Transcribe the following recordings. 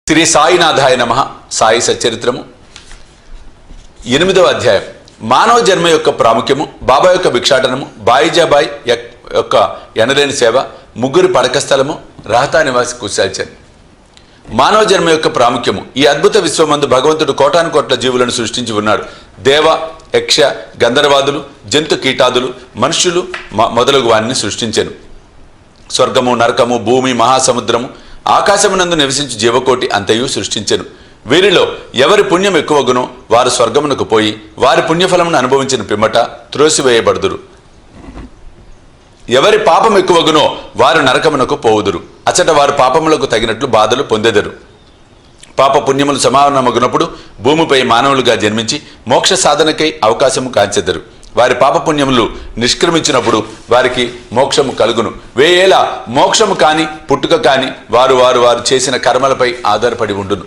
శ్రీ సాయినాథాయ నమః. సాయి సచ్చరిత్రము 8వ అధ్యాయం. మానవ జన్మ యొక్క ప్రాముఖ్యము, బాబా యొక్క భిక్షాటనము, బాయిజాబాయ్ యొక్క ఎనలేని సేవ, ముగ్గురి పడక స్థలము, రహతా నివాసి కుశాల్చన్. మానవ జన్మ యొక్క ప్రాముఖ్యము. ఈ అద్భుత విశ్వమందు భగవంతుడు కోటాను కోట్ల జీవులను సృష్టించి ఉన్నాడు. దేవ, యక్ష, గంధర్వాదులు, జంతు కీటాదులు, మనుష్యులు మొదలగు వారిని సృష్టించెను. స్వర్గము, నరకము, భూమి, మహాసముద్రము, ఆకాశమునందు నివసించి జీవకోటి అంతయు సృష్టించెను. వీరిలో ఎవరి పుణ్యం ఎక్కువగునో వారు స్వర్గమునకు పోయి వారి పుణ్యఫలమును అనుభవించిన పిమ్మట త్రోసివేయబడుదురు. ఎవరి పాపం ఎక్కువగునో వారు నరకమునకు పోవుదురు. అచట వారు పాపములకు తగినట్లు బాధలు పొందెదరు. పాప పుణ్యములు సమానమగునప్పుడు భూమిపై మానవులుగా జన్మించి మోక్ష సాధనకై అవకాశము కాంచెదరు. వారి పాపపుణ్యములు నిష్క్రమించినప్పుడు వారికి మోక్షము కలుగును. వేయేల మోక్షము కాని పుట్టుక కాని వారు చేసిన కర్మలపై ఆధారపడి ఉండును.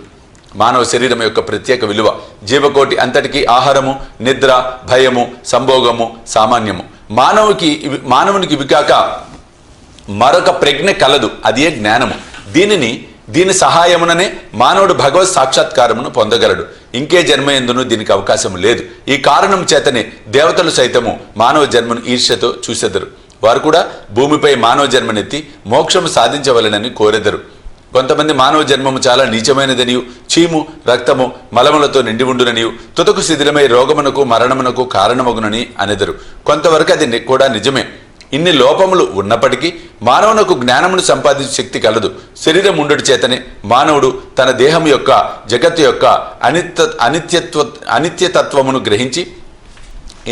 మానవ శరీరం యొక్క ప్రత్యేక విలువ. జీవకోటి అంతటికీ ఆహారము, నిద్ర, భయము, సంభోగము సామాన్యము. మానవునికి ఇవి కాక మరొక ప్రజ్ఞ కలదు, అదే జ్ఞానము. దీని సహాయముననే మానవుడు భగవత్ సాక్షాత్కారమును పొందగలడు. ఇంకే జన్మయందును దీనికి అవకాశం లేదు. ఈ కారణం చేతనే దేవతలు సైతము మానవ జన్మను ఈర్ష్యతో చూసెదరు. వారు కూడా భూమిపై మానవ జన్మనెత్తి మోక్షము సాధించవలెనని కోరెదరు. కొంతమంది మానవ జన్మము చాలా నీచమైనదనియు, చీము, రక్తము, మలములతో నిండి ఉండుననియు, తుదకు శిథిలమై రోగమునకు మరణమునకు కారణమగునని అనెదరు. కొంతవరకు అది కూడా నిజమే. ఇన్ని లోపములు ఉన్నప్పటికీ మానవునకు జ్ఞానమును సంపాదించే శక్తి కలదు. శరీరం ఉండుటి చేతనే మానవుడు తన దేహం యొక్క, జగత్తు యొక్క అనిత్యతత్వమును గ్రహించి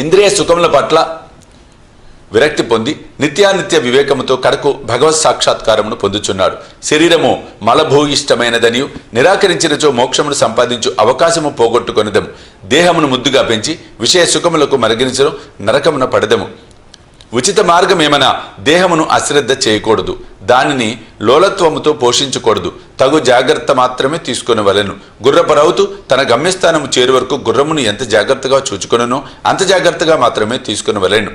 ఇంద్రియ సుఖముల పట్ల విరక్తి పొంది నిత్యానిత్య వివేకముతో కడకు భగవత్ సాక్షాత్కారమును పొందుచున్నాడు. శరీరము మలభూయిష్టమైనదనియు, నిరాకరించినచో మోక్షమును సంపాదించు అవకాశము పోగొట్టుకొనిదము. దేహమును ముద్దుగా పెంచి విషయ సుఖములకు మరిగించడం నరకమున పడదము. ఉచిత మార్గమేమనా దేహమును అశ్రద్ధ చేయకూడదు. దానిని లోలత్వముతో పోషించకూడదు. తగు జాగ్రత్త మాత్రమే తీసుకొనవలెను. గుర్రపరవుతూ తన గమ్యస్థానము చేరు వరకు గుర్రమును ఎంత జాగ్రత్తగా చూచుకొననో అంత జాగ్రత్తగా మాత్రమే తీసుకొనవలెను.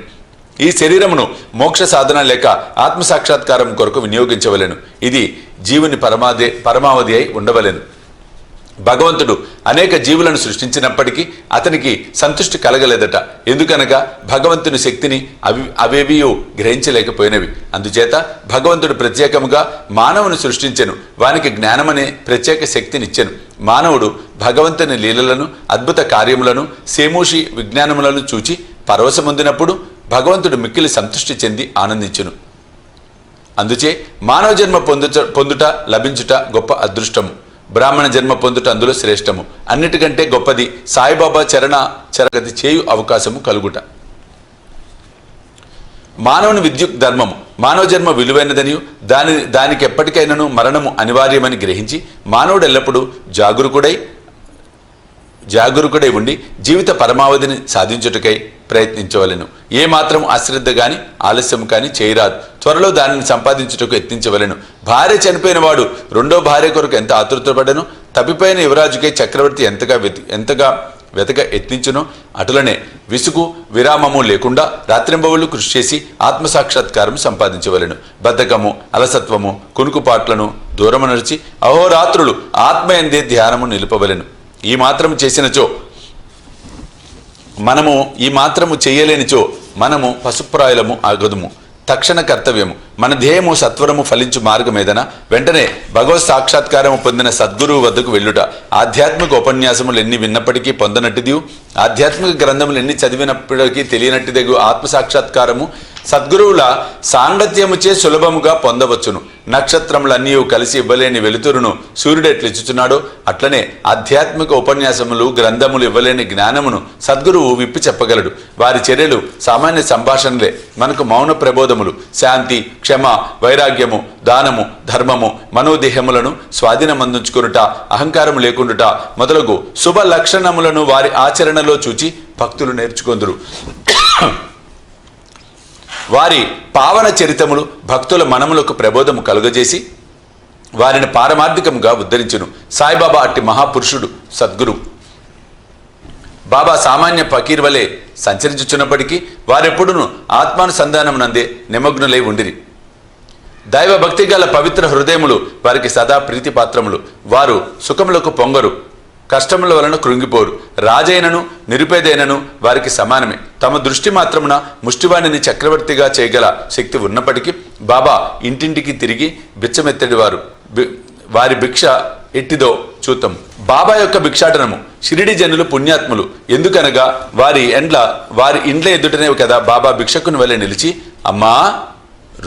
ఈ శరీరమును మోక్ష సాధన లేక ఆత్మసాక్షాత్కారం కొరకు వినియోగించవలెను. ఇది జీవుని పరమావధి అయి ఉండవలెను. భగవంతుడు అనేక జీవులను సృష్టించినప్పటికీ అతనికి సంతృష్టి కలగలేదట. ఎందుకనగా భగవంతుని శక్తిని అవేవీ గ్రహించలేకపోయినవి. అందుచేత భగవంతుడు ప్రత్యేకముగా మానవుని సృష్టించెను. వానికి జ్ఞానమనే ప్రత్యేక శక్తినిచ్చెను. మానవుడు భగవంతుని లీలలను, అద్భుత కార్యములను, సేమూషి విజ్ఞానములను చూచి పరవశమొందినప్పుడు భగవంతుడు మిక్కిలి సంతృష్టి చెంది ఆనందించును. అందుచే మానవ జన్మ పొందుట, లభించుట గొప్ప అదృష్టము. బ్రాహ్మణ జన్మ పొందుట అందులో శ్రేష్టము. అన్నిటికంటే గొప్పది సాయిబాబా చరగతి చేయు అవకాశము కలుగుట. మానవుని విద్యుత్ ధర్మము. మానవ జన్మ విలువైనదనియు దానికి ఎప్పటికైనాను మరణము అనివార్యమని గ్రహించి మానవుడు ఎల్లప్పుడూ జాగరూకుడై ఉండి జీవిత పరమావధిని సాధించుటకై ప్రయత్నించవలెను. ఏ మాత్రం అశ్రద్ధ గాని ఆలస్యం కానీ చేయరాదు. త్వరలో దానిని సంపాదించుటకు యత్నించవలెను. భార్య చనిపోయిన వాడు రెండో భార్య కొరకు ఎంత ఆతృతపడను, తప్పిపోయిన యువరాజుకై చక్రవర్తి ఎంతగా వెతక యత్నించునో అటులనే విసుగు విరామము లేకుండా రాత్రింబవళ్లు కృషి చేసి ఆత్మసాక్షాత్కారం సంపాదించవలెను. బద్ధకము, అలసత్వము, కునుకుపాట్లను దూరము నడిచి అహోరాత్రులు ఆత్మయందే ధ్యానము నిలుపవలెను. ఈ మాత్రము చేయలేనిచో మనము పశుప్రాయులము ఆగదుము. తక్షణ కర్తవ్యము. మన ధ్యేయము సత్వరము ఫలించు మార్గమేదన వెంటనే భగవత్ సాక్షాత్కారము పొందిన సద్గురువు వద్దకు వెళ్ళుట. ఆధ్యాత్మిక ఉపన్యాసములు ఎన్ని విన్నప్పటికీ పొందనట్టిదియు, ఆధ్యాత్మిక గ్రంథములు ఎన్ని చదివినప్పటికీ తెలియనట్టిదగు ఆత్మసాక్షాత్కారము సద్గురువుల సాంగత్యముచే సులభముగా పొందవచ్చును. నక్షత్రములన్నీ కలిసి ఇవ్వలేని వెలుతురును సూర్యుడు ఎట్లిచ్చుచున్నాడో అట్లనే ఆధ్యాత్మిక ఉపన్యాసములు, గ్రంథములు ఇవ్వలేని జ్ఞానమును సద్గురువు విప్పి చెప్పగలడు. వారి చర్యలు సామాన్య సంభాషణలే మనకు మౌన ప్రబోధములు. శాంతి, క్షమ, వైరాగ్యము, దానము, ధర్మము, మనోదేహములను స్వాధీనమందుంచుకొనుట, అహంకారము లేకుండుట మొదలగు శుభ లక్షణములను వారి ఆచరణలో చూచి భక్తులు నేర్చుకొందురు. వారి పావన చరితములు భక్తుల మనములకు ప్రబోధము కలుగజేసి వారిని పారమార్థికముగా ఉద్ధరించును. సాయిబాబా అట్టి మహాపురుషుడు సద్గురు. బాబా సామాన్య ఫకీర్ వలె సంచరించుచున్నప్పటికీ వారెప్పుడును ఆత్మానుసంధానమునందే నిమగ్నులై ఉండిరి. దైవ భక్తి గల పవిత్ర హృదయములు వారికి సదా ప్రీతిపాత్రములు. వారు సుఖములకు పొంగరు, కష్టముల వలన కృంగిపోరు. రాజైనను నిరుపేదైనను వారికి సమానమే. తమ దృష్టి మాత్రమున ముష్టివాణిని చక్రవర్తిగా చేయగల శక్తి ఉన్నప్పటికీ బాబా ఇంటింటికి తిరిగి బిచ్చమెత్తడివారు. వారి భిక్ష ఎట్టిదో చూద్దాం. బాబా యొక్క భిక్షాటనము. షిరిడి జనులు పుణ్యాత్ములు. ఎందుకనగా వారి ఇండ్ల ఎదుటనే కదా బాబా భిక్షకుని వలె నిలిచి, అమ్మా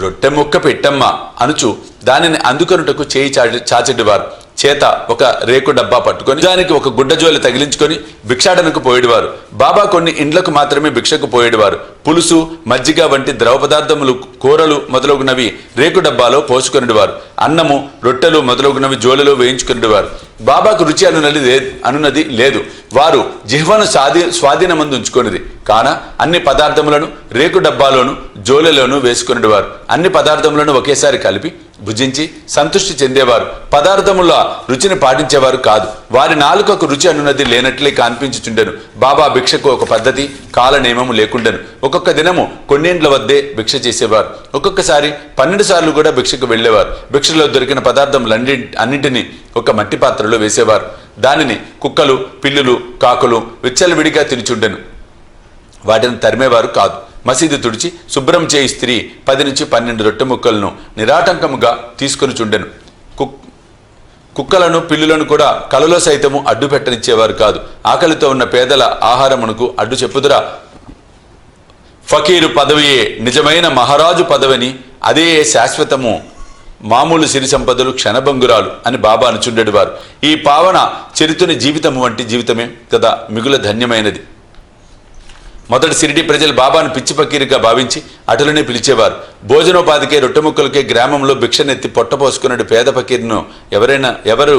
రొట్టె ముక్క పెట్టమ్మా అనుచు దానిని అందుకొనుటకు చేయి చాచెడివారు. చేత ఒక రేకు డబ్బా పట్టుకొని దానికి ఒక గుడ్డజోలి తగిలించుకొని భిక్షాటనకు పోయేవారు. బాబా కొన్ని ఇండ్లకు మాత్రమే భిక్షకు పోయేవారు. పులుసు, మజ్జిగ వంటి ద్రవ పదార్థములు, కూరలు మొదలగునవి రేకు డబ్బాలో పోసుకొనివారు. అన్నము, రొట్టెలు మొదలగునవి జోలిలో వేయించుకునేవారు. బాబాకు రుచి అనున్నది లేదు. వారు జిహ్వను స్వాధీనమందు ఉంచుకొనిది కాన అన్ని పదార్థములను రేకు డబ్బాలోను జోలెలోను వేసుకునేవారు. అన్ని పదార్థములను ఒకేసారి కలిపి భుజించి సంతృష్టి చెందేవారు. పదార్థముల రుచిని పాటించేవారు కాదు. వారి నాలుకకు రుచి అనున్నది లేనట్లే కనిపించుచుండెను. బాబా భిక్షకు ఒక పద్ధతి, కాల నియమము లేకుండెను. ఒక్కొక్క దినము కొన్నిండ్ల వద్దే భిక్ష చేసేవారు. ఒక్కొక్కసారి 12 సార్లు కూడా భిక్షకు వెళ్లేవారు. భిక్షలో దొరికిన పదార్థములన్నింటినీ ఒక మట్టి పాత్రలో వేసేవారు. దానిని కుక్కలు, పిల్లులు, కాకులు విచ్చలవిడిగా తినిచుండెను. వాటిని తరిమేవారు కాదు. మసీదు తుడిచి శుభ్రం చేయి స్త్రీ 10 నుంచి 12 రొట్టె ముక్కలను నిరాటంకముగా తీసుకొని చుండెను. కుక్కలను, పిల్లులను కూడా కలలో సైతము అడ్డు పెట్టనిచ్చేవారు కాదు. ఆకలితో ఉన్న పేదల ఆహారమునకు అడ్డు చెప్పుదురా? ఫకీరు పదవియే నిజమైన మహారాజు పదవిని, అదే శాశ్వతము, మామూలు సిరి సంపదలు క్షణభంగురాలు అని బాబా అనుచుండేవారు. ఈ పావన చరితుని జీవితము వంటి జీవితమే కదా మిగుల ధన్యమైనది. మొదటి షిరిడి ప్రజలు బాబాను పిచ్చి ఫకీరుగా భావించి అటులనే పిలిచేవారు. భోజనోపాధికే, రొట్టె ముక్కలకే గ్రామంలో భిక్షనెత్తి పొట్టపోసుకున్నాడు పేద ఫకీర్ను ఎవరు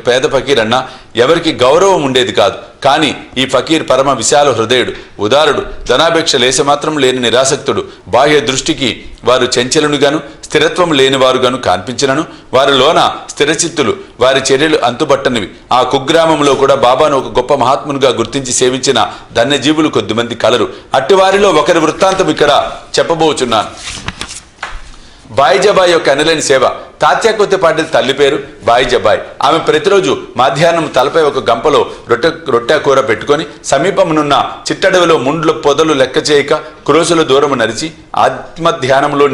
పేద ఫకీరన్నా ఎవరికి గౌరవం ఉండేది కాదు. కానీ ఈ ఫకీర్ పరమ విశాల హృదయుడు, ఉదారుడు, ధనాపేక్ష లేశమాత్రం లేని నిరాసక్తుడు. బాహ్య దృష్టికి వారు చంచలునుగాను స్థిరత్వం లేనివారుగాను కనిపించినను వారిలోన స్థిరచిత్తులు, వారి చర్యలు అంతుబట్టనివి. ఆ కుగ్రామంలో కూడా బాబాను ఒక గొప్ప మహాత్మునిగా గుర్తించి సేవించిన ధన్యజీవులు కొద్దిమంది కలరు. అట్టివారిలో ఒకరి వృత్తాంతం ఇక్కడ చెప్పబోచున్నాను. బాయిజబాయ్ యొక్క అనలేని సేవ. తాత్యా కొత్తపాటిల్ తల్లి పేరు బాయిజబాయ్. ఆమె ప్రతిరోజు మధ్యాహ్నం తలపై ఒక గంపలో రొట్టె కూర పెట్టుకొని సమీపమునున్న చిట్టడవిలో ముండ్ల పొదలు లెక్క చేయక క్రోసుల దూరము నడిచి ఆత్మధ్యానంలో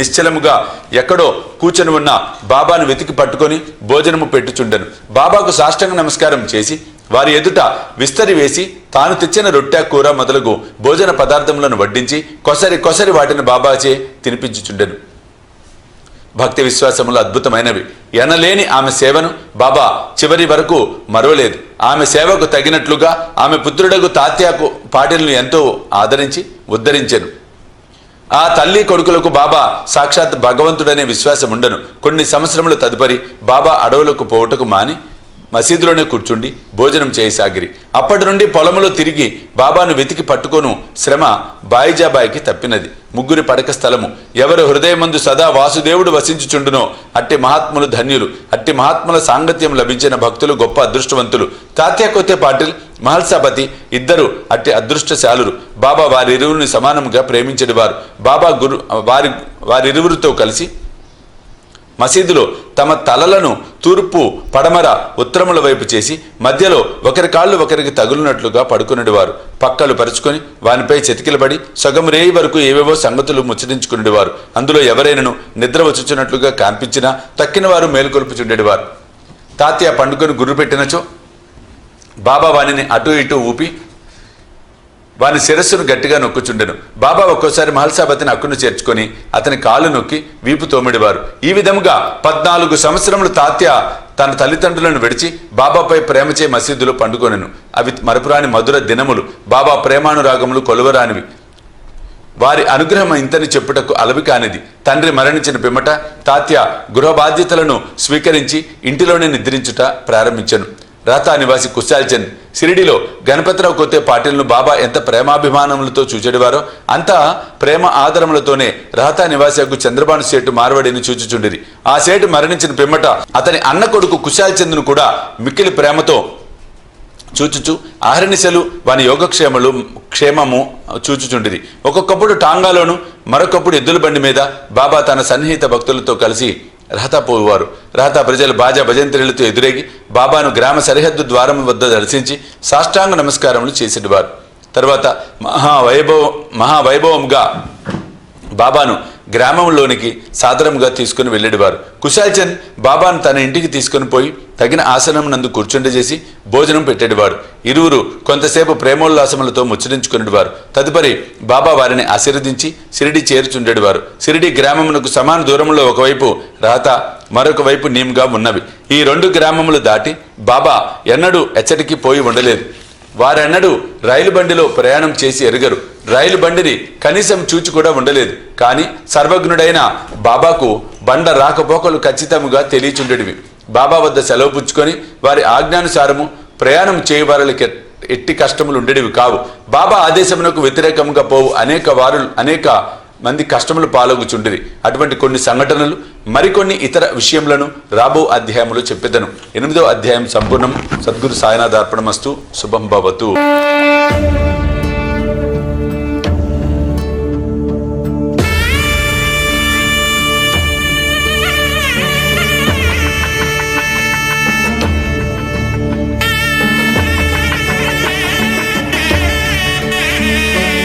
నిశ్చలముగా ఎక్కడో కూర్చొని ఉన్న బాబాను వెతికి పట్టుకొని భోజనము పెట్టుచుండెను. బాబాకు సాష్టాంగ నమస్కారం చేసి వారి ఎదుట విస్తరి వేసి తాను తెచ్చిన రొట్టె కూర మొదలగు భోజన పదార్థములను వడ్డించి కొసరి వాటిని బాబాచే తినిపించుచుండెను. భక్తి విశ్వాసములు అద్భుతమైనవి. ఎనలేని ఆమె సేవను బాబా చివరి వరకు మరవలేదు. ఆమె సేవకు తగినట్లుగా ఆమె పుత్రుడకు తాత్యాకు పాటిల్ను ఎంతో ఆదరించి ఉద్ధరించెను. ఆ తల్లి కొడుకులకు బాబా సాక్షాత్ భగవంతుడనే విశ్వాసం ఉండను. కొన్ని సంవత్సరముల తదుపరి బాబా అడవులకు పోవుటకు మాని మసీదులోనే కూర్చుండి భోజనం చేయసాగిరి. అప్పటి నుండి పొలములో తిరిగి బాబాను వెతికి పట్టుకొను శ్రమ బాయిజాబాయికి తప్పినది. ముగ్గురి పడక స్థలము. ఎవరు హృదయమందు సదా వాసుదేవుడు వసించుచుండునో అట్టి మహాత్ములు ధన్యులు. అట్టి మహాత్ముల సాంగత్యం లభించిన భక్తులు గొప్ప అదృష్టవంతులు. తాత్యా కొత్తే పాటిల్, మహల్సాపతి ఇద్దరు అట్టి అదృష్టశాలురు. బాబా వారిరువురిని సమానంగా ప్రేమించేవారు. బాబా వారిరువురితో కలిసి మసీదులో తమ తలలను తూర్పు, పడమర, ఉత్తరముల వైపు చేసి మధ్యలో ఒకరి కాళ్ళు ఒకరికి తగులునట్లుగా పడుకునేవారు. పక్కలు పరుచుకొని వానిపై చెతికిలబడి సగం రేయి వరకు ఏవేవో సంగతులు ముచ్చరించుకునేవారు. అందులో ఎవరైనను నిద్ర వచ్చుచున్నట్లుగా కనిపించినా తక్కిన వారు మేలుకొల్పుచుండేవారు. తాత్య పండుకొని గుర్రు పెట్టినచో బాబా వానిని అటు ఇటు ఊపి వాని శిరస్సును గట్టిగా నొక్కుచుండెను. బాబా ఒక్కోసారి మహల్సాపతిని అక్కును చేర్చుకొని అతని కాలు నొక్కి వీపు తోమిడివారు. ఈ విధముగా 14 సంవత్సరములు తాత్య తన తల్లిదండ్రులను విడిచి బాబాపై ప్రేమచే మసీదులో పండుకొనెను. అవి మరపురాని మధుర దినములు. బాబా ప్రేమానురాగములు కొలువరానివి. వారి అనుగ్రహం ఇంతని చెప్పుటకు అలవి కానిది. తండ్రి మరణించిన పిమ్మట తాత్య గృహ బాధ్యతలను స్వీకరించి ఇంటిలోనే నిద్రించుట ప్రారంభించెను. రాతా నివాసి కుశాల్చంద్ షిరిడిలో గణపతిరావు కొత్తే పాటిల్ను బాబా ఎంత ప్రేమాభిమానములతో చూచెడివారో అంత ప్రేమ ఆదరములతోనే రాతా నివాసికు చంద్రబాను సేటు మార్వడిని చూచుచుండిరి. ఆ సేటు మరణించిన పిమ్మట అతని అన్న కొడుకు కుశాల్చంద్ను కూడా మిక్కిలి ప్రేమతో చూచుచు ఆహర్నిశలు వాని క్షేమము చూచుచుండిరి. ఒక్కొక్కప్పుడు టాంగాలోను, మరొకప్పుడు ఎద్దుల బండి మీద బాబా తన సన్నిహిత భక్తులతో కలిసి రహతా పోయేవారు. రహతా ప్రజలు బాజా భజంత్రులతో ఎదురేగి బాబాను గ్రామ సరిహద్దు ద్వారం వద్ద దర్శించి సాష్టాంగ నమస్కారములు చేసేవారు. తర్వాత మహావైభవంగా బాబాను గ్రామంలోనికి సాదరంగా తీసుకుని వెళ్ళేవారు. కుశాల్ చంద్ బాబాను తన ఇంటికి తీసుకుని పోయి తగిన ఆసనం నందు కూర్చుండజేసి భోజనం పెట్టేవారు. ఇరువురు కొంతసేపు ప్రేమోల్లాసములతో ముచ్చరించుకునేవారు. తదుపరి బాబా వారిని ఆశీర్వదించి షిరిడి చేర్చుండేవారు. షిరిడి గ్రామమునకు సమాన దూరంలో ఒకవైపు రహతా, మరొక వైపు నీమ్గా ఉన్నవి. ఈ 2 గ్రామములు దాటి బాబా ఎన్నడూ ఎచ్చటికి పోయి ఉండలేదు. వారెన్నడూ రైలు బండిలో ప్రయాణం చేసి ఎరుగరు. రైలు బండిని కనీసం చూచి కూడా ఉండలేదు. కానీ సర్వజ్ఞుడైన బాబాకు బండ రాకపోకలు ఖచ్చితంగా తెలియచుండేవి. బాబా వద్ద సెలవు పుచ్చుకొని వారి ఆజ్ఞానుసారము ప్రయాణం చేయవారికి ఎట్టి కష్టములు ఉండేవి కావు. బాబా ఆదేశమునకు వ్యతిరేకంగా పోవు అనేక మంది కష్టములు పాల్గొచుండిరి. అటువంటి కొన్ని సంఘటనలు, మరికొన్ని ఇతర విషయములను రాబో అధ్యాయములో చెప్పెదను. 8వ అధ్యాయం సంపూర్ణం. సద్గురు సాయినాథ్ అర్పణమస్తు. శుభం భవతు.